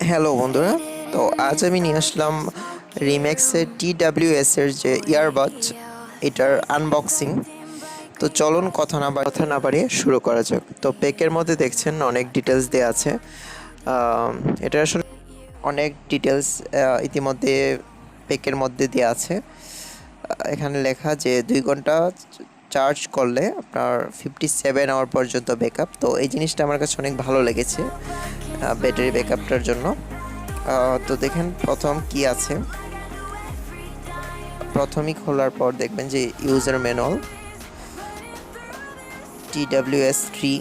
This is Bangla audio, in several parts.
হ্যালো বন্ধুরা, তো আজ আমি নিয়ে আসলাম রিম্যাক্সের TWS এর যে ইয়ারবাডস এটার আনবক্সিং। তো চলুন কথা না বাড়িয়ে শুরু করা যাক। তো প্যাকের মধ্যে দেখছেন অনেক ডিটেলস দেওয়া আছে। এটা আসলে অনেক ডিটেলস ইতিমধ্যে প্যাকের মধ্যে দেওয়া আছে। এখানে লেখা যে 2 ঘন্টা চার্জ করলে আপনার 57 আওয়ার পর্যন্ত ব্যাকআপ। তো এই জিনিসটা আমার কাছে অনেক ভালো লেগেছে ব্যাটারি ব্যাকআপটার জন্য। তো দেখেন প্রথম কি আছে। প্রথমেই খোলার পর দেখবেন যে ইউজার ম্যানুয়াল TWS 3।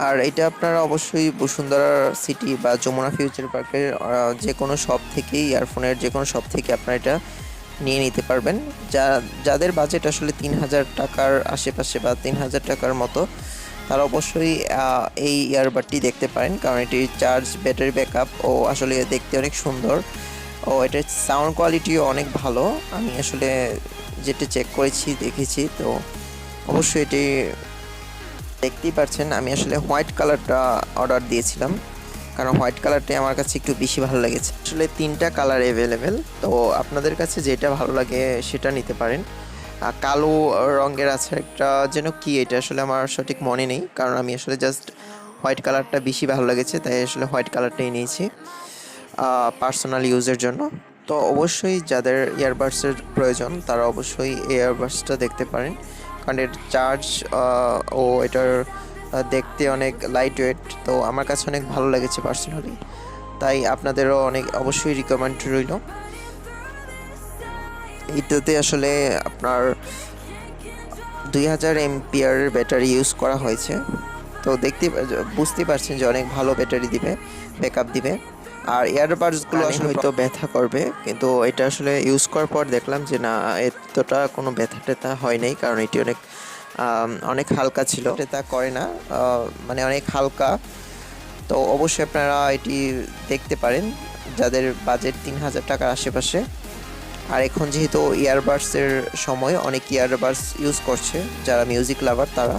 আর এটা আপনারা অবশ্যই বসুন্ধরা সিটি বা যমুনা ফিউচার পার্কের যে কোনো শপ থেকেই, ইয়ারফোনের যে কোনো শপ থেকে আপনারা এটা নিয়ে নিতে পারবেন। যাদের বাজেট আসলে 3000 টাকার আশেপাশে বা 3000 টাকার মতো, তারা অবশ্যই এই ইয়ারবাডটি দেখতে পারেন, কারণ এটির চার্জ, ব্যাটারি ব্যাকআপ ও আসলে দেখতে অনেক সুন্দর ও এটার সাউন্ড কোয়ালিটিও অনেক ভালো। আমি আসলে যেটা চেক করেছি, দেখেছি, তো অবশ্যই এটি দেখতেই পাচ্ছেন। আমি আসলে হোয়াইট কালারটা অর্ডার দিয়েছিলাম, কারণ হোয়াইট কালারটাই আমার কাছে একটু বেশি ভালো লেগেছে। আসলে 3টা কালার অ্যাভেলেবেল, তো আপনাদের কাছে যেটা ভালো লাগে সেটা নিতে পারেন। কালো রঙের আছে একটা, যেন কি এটা আসলে আমার সঠিক মনে নেই, কারণ আমি আসলে জাস্ট হোয়াইট কালারটা বেশি ভালো লেগেছে, তাই আসলে হোয়াইট কালারটাই নিয়েছি পার্সোনাল ইউজের জন্য। তো অবশ্যই যাদের ইয়ারবাডসের প্রয়োজন তারা অবশ্যই এই ইয়ারবাডসটা দেখতে পারেন, কারণ এর চার্জ ও এটার দেখতে অনেক লাইট ওয়েট। তো আমার কাছে অনেক ভালো লেগেছে পার্সোনালি, তাই আপনাদেরও অনেক অবশ্যই রিকমেন্ড রইল। এটাতে আসলে আপনার 2000 এমপিআরের ব্যাটারি ইউজ করা হয়েছে। তো বুঝতে পারছেন যে অনেক ভালো ব্যাটারি দিবে, ব্যাকআপ দিবে। আর ইয়ারবাডসগুলো আসলে হয়তো ব্যথা করবে, কিন্তু এটা আসলে ইউজ করার পর দেখলাম যে না, এতটা কোনো ব্যথা ট্যাথা হয় নাই, কারণ এটি অনেক হালকা ছিল। তা করে না, মানে অনেক হালকা। তো অবশ্যই আপনারা এটি দেখতে পারেন যাদের বাজেট 3000 টাকার আশেপাশে। আর এখন যেহেতু ইয়ারবাডসের সময়, অনেক ইয়ারবাডস ইউজ করছে যারা মিউজিক লাভার তারা।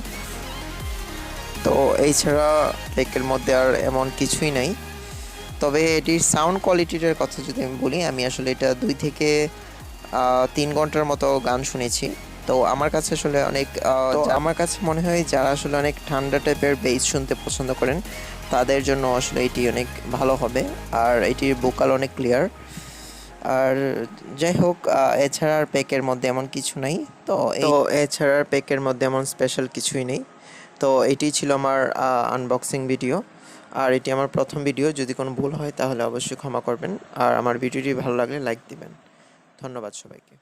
তো এই ছাড়া প্যাকের মধ্যে আর এমন কিছুই নাই। তবে এটির সাউন্ড কোয়ালিটিটার কথা যদি আমি বলি, আমি আসলে এটা 2 থেকে 3 ঘন্টার মতো গান শুনেছি। তো আমার কাছে আসলে আমার কাছে মনে হয় যারা আসলে অনেক ঠান্ডা টাইপের বেস শুনতে পছন্দ করেন তাদের জন্য আসলে এটি অনেক ভালো হবে। আর এটির ভোকাল অনেক ক্লিয়ার। আর যাই হোক, এছাড়া আর প্যাকের মধ্যে এমন কিছু নাই। এছাড়া আর প্যাকের মধ্যে এমন স্পেশাল কিছুই নেই। তো এটি ছিল আমার আনবক্সিং ভিডিও। আর এটি আমার প্রথম ভিডিও, যদি কোনো ভুল হয় তাহলে অবশ্যই ক্ষমা করবেন। আর আমার ভিডিওটি ভালো লাগলে লাইক দিবেন। ধন্যবাদ সবাইকে।